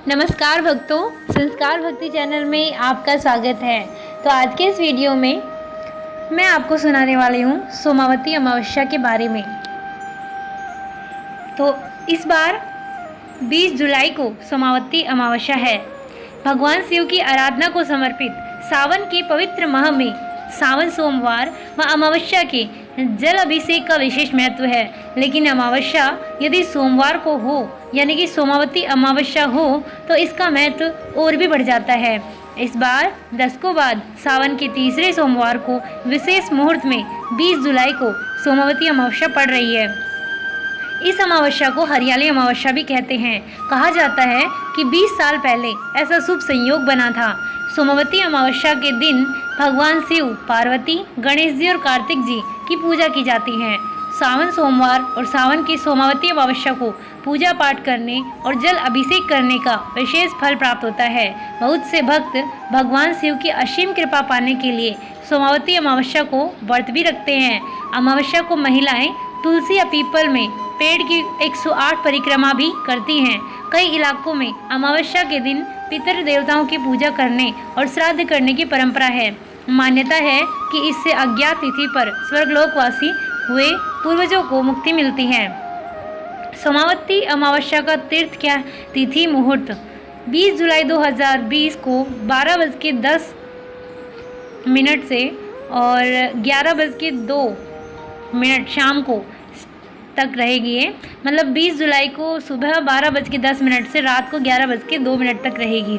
नमस्कार भक्तों, संस्कार भक्ति चैनल में आपका स्वागत है। तो आज के इस वीडियो में मैं आपको सुनाने वाली हूँ सोमावती अमावस्या के बारे में। तो इस बार 20 जुलाई को सोमावती अमावस्या है। भगवान शिव की आराधना को समर्पित सावन के पवित्र माह में सावन सोमवार व अमावस्या के जल अभिषेक का विशेष महत्व है। लेकिन अमावस्या यदि सोमवार को हो यानी कि सोमावती अमावस्या हो तो इसका महत्व और भी बढ़ जाता है। इस बार दशकों बाद सावन के तीसरे सोमवार को विशेष मुहूर्त में 20 जुलाई को सोमावती अमावस्या पड़ रही है। इस अमावस्या को हरियाली अमावस्या भी कहते हैं। कहा जाता है कि 20 साल पहले ऐसा शुभ संयोग बना था। सोमावती अमावस्या के दिन भगवान शिव, पार्वती, गणेश जी और कार्तिक जी की पूजा की जाती है। सावन सोमवार और सावन की सोमावती अमावस्या को पूजा पाठ करने और जल अभिषेक करने का विशेष फल प्राप्त होता है। बहुत से भक्त भगवान शिव की असीम कृपा पाने के लिए सोमावती अमावस्या को व्रत भी रखते हैं। अमावस्या को महिलाएं तुलसी या पीपल में पेड़ की 108 परिक्रमा भी करती हैं। कई इलाकों में अमावस्या के दिन पितृ देवताओं की पूजा करने और श्राद्ध करने की परंपरा है। मान्यता है कि इससे अज्ञात तिथि पर स्वर्गलोकवासी हुए पूर्वजों को मुक्ति मिलती है। सोमावती अमावस्या का तीर्थ क्या तिथि मुहूर्त 20 जुलाई 2020 को 12:10 से और 11:02 शाम को तक रहेगी। ये मतलब 20 जुलाई को सुबह 12:10 से रात को 11:02 तक रहेगी।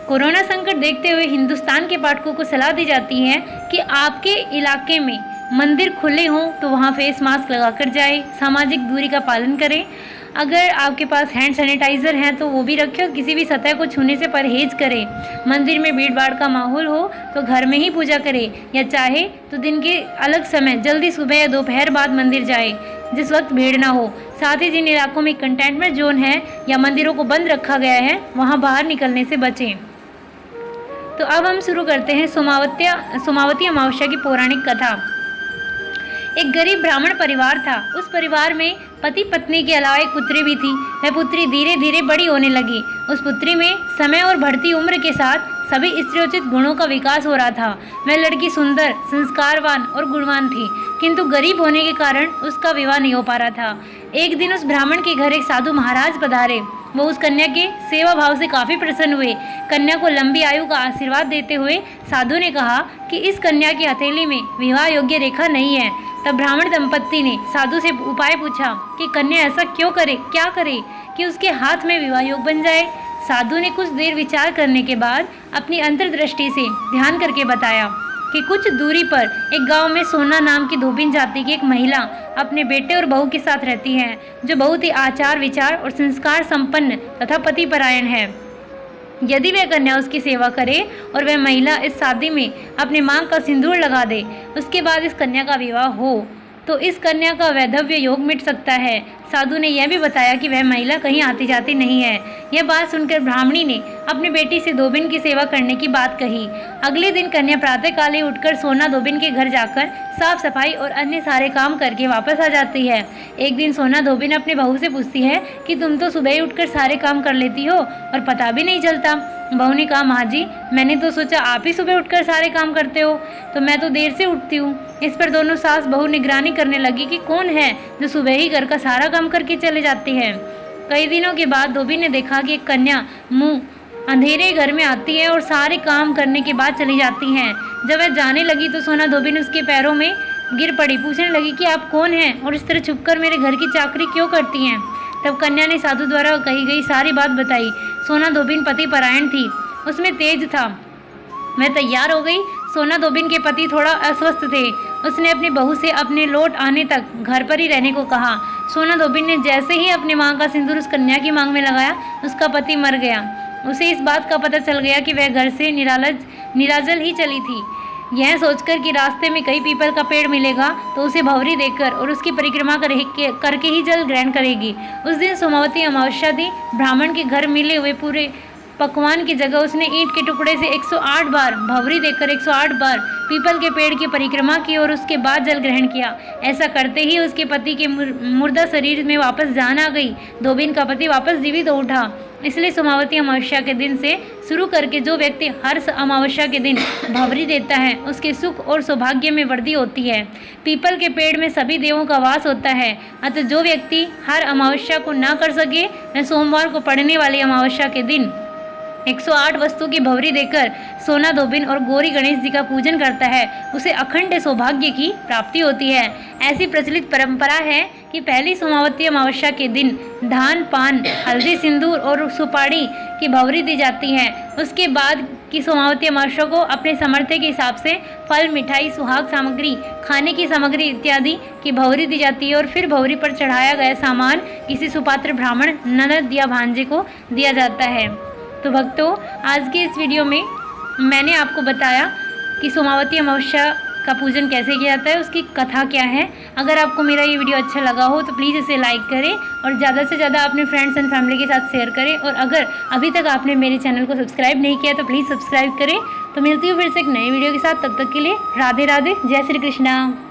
कोरोना संकट देखते हुए हिंदुस्तान के पाठकों को सलाह दी जाती है कि आपके इलाके में मंदिर खुले हों तो वहां फेस मास्क लगाकर जाएं, सामाजिक दूरी का पालन करें। अगर आपके पास हैंड सैनिटाइज़र है तो वो भी रखें और किसी भी सतह को छूने से परहेज करें। मंदिर में भीड़ भाड़ का माहौल हो तो घर में ही पूजा करें या चाहे तो दिन के अलग समय जल्दी सुबह या दोपहर बाद मंदिर जाएं जिस वक्त भीड़ ना हो। साथ ही जिन इलाकों में कंटेनमेंट जोन है या मंदिरों को बंद रखा गया है वहाँ बाहर निकलने से बचें। तो अब हम शुरू करते हैं सोमावती अमावस्या की पौराणिक कथा। एक गरीब ब्राह्मण परिवार था। उस परिवार में पति पत्नी के अलावा एक पुत्री भी थी। वह पुत्री धीरे धीरे बड़ी होने लगी। उस पुत्री में समय और बढ़ती उम्र के साथ सभी स्त्रीयोचित गुणों का विकास हो रहा था। वह लड़की सुंदर, संस्कारवान और गुणवान थी, किंतु गरीब होने के कारण उसका विवाह नहीं हो पा रहा था। एक दिन उस ब्राह्मण के घर एक साधु महाराज पधारे। वो उस कन्या के सेवा भाव से काफ़ी प्रसन्न हुए। कन्या को लंबी आयु का आशीर्वाद देते हुए साधु ने कहा कि इस कन्या की हथेली में विवाह योग्य रेखा नहीं है। तब ब्राह्मण दंपत्ति ने साधु से उपाय पूछा कि कन्या ऐसा क्या करे कि उसके हाथ में विवाह योग बन जाए। साधु ने कुछ देर विचार करने के बाद अपनी अंतर्दृष्टि से ध्यान करके बताया कि कुछ दूरी पर एक गांव में सोना नाम की धोबिन जाति की एक महिला अपने बेटे और बहू के साथ रहती है, जो बहुत ही आचार विचार और संस्कार संपन्न तथा पतिपरायण है। यदि वह कन्या उसकी सेवा करे और वह महिला इस शादी में अपने मांग का सिंदूर लगा दे, उसके बाद इस कन्या का विवाह हो तो इस कन्या का वैधव्य योग मिट सकता है। साधु ने यह भी बताया कि वह महिला कहीं आती जाती नहीं है। यह बात सुनकर ब्राह्मणी ने अपनी बेटी से धोबिन की सेवा करने की बात कही। अगले दिन कन्या प्रातःकाल ही उठकर सोना धोबिन के घर जाकर साफ सफाई और अन्य सारे काम करके वापस आ जाती है। एक दिन सोना धोबिन अपने बहू से पूछती है कि तुम तो सुबह ही उठकर सारे काम कर लेती हो और पता भी नहीं चलता। बहू ने कहा, माँ जी, मैंने तो सोचा आप ही सुबह उठकर सारे काम करते हो, तो मैं तो देर से उठती हूँ। इस पर दोनों सास बहू निगरानी करने लगी कि कौन है जो सुबह ही घर का सारा काम करके चले जाती है। कई दिनों के बाद धोबिन ने देखा कि एक कन्या मुँह अंधेरे घर में आती है और सारे काम करने के बाद चली जाती हैं। जब वह जाने लगी तो सोना धोबिन उसके पैरों में गिर पड़ी। पूछने लगी कि आप कौन हैं और इस तरह छुपकर मेरे घर की चाकरी क्यों करती हैं। तब कन्या ने साधु द्वारा कही गई सारी बात बताई। सोना धोबिन पति परायण थी, उसमें तेज था। वह तैयार हो गई। सोना धोबिन के पति थोड़ा अस्वस्थ थे। उसने अपनी बहू से अपने लौट आने तक घर पर ही रहने को कहा। सोना धोबिन ने जैसे ही अपने मांग का सिंदूर उस कन्या की मांग में लगाया, उसका पति मर गया। उसे इस बात का पता चल गया कि वह घर से निराजल ही चली थी। यह सोचकर कि रास्ते में कहीं पीपल का पेड़ मिलेगा तो उसे भंवरी देकर और उसकी परिक्रमा करके ही जल ग्रहण करेगी। उस दिन सोमावती अमावस्या थी। ब्राह्मण के घर मिले हुए पूरे पकवान की जगह उसने ईंट के टुकड़े से 108 बार भंवरी देकर 108 बार पीपल के पेड़ की परिक्रमा की और उसके बाद जल ग्रहण किया। ऐसा करते ही उसके पति के मुर्दा शरीर में वापस जान आ गई। धोबिन का पति वापस जीवित हो उठा। इसलिए सोमावती अमावस्या के दिन से शुरू करके जो व्यक्ति हर अमावस्या के दिन भंवरी देता है उसके सुख और सौभाग्य में वृद्धि होती है। पीपल के पेड़ में सभी देवों का वास होता है। अतः जो व्यक्ति हर अमावस्या को ना कर सके वह सोमवार को पड़ने वाली अमावस्या के दिन 108 वस्तु की भंवरी देकर सोना धोबिन और गौरी गणेश जी का पूजन करता है, उसे अखंड सौभाग्य की प्राप्ति होती है। ऐसी प्रचलित परंपरा है कि पहली सोमावती अमावस्या के दिन धान, पान, हल्दी, सिंदूर और सुपारी की भंवरी दी जाती है। उसके बाद की सोमावती अमावस्या को अपने सामर्थ्य के हिसाब से फल, मिठाई, सुहाग सामग्री, खाने की सामग्री इत्यादि की भंवरी दी जाती है और फिर भंवरी पर चढ़ाया गया सामान किसी सुपात्र ब्राह्मण, ननद या भांजे को दिया जाता है। तो भक्तों, आज के इस वीडियो में मैंने आपको बताया कि सोमावती अमावस्या का पूजन कैसे किया जाता है, उसकी कथा क्या है। अगर आपको मेरा ये वीडियो अच्छा लगा हो तो प्लीज़ इसे लाइक करें और ज़्यादा से ज़्यादा अपने फ्रेंड्स एंड फैमिली के साथ शेयर करें। और अगर अभी तक आपने मेरे चैनल को सब्सक्राइब नहीं किया तो प्लीज़ सब्सक्राइब करें। तो मिलती हूँ फिर से एक नई वीडियो के साथ, तब तक के लिए राधे राधे, जय श्री कृष्णा।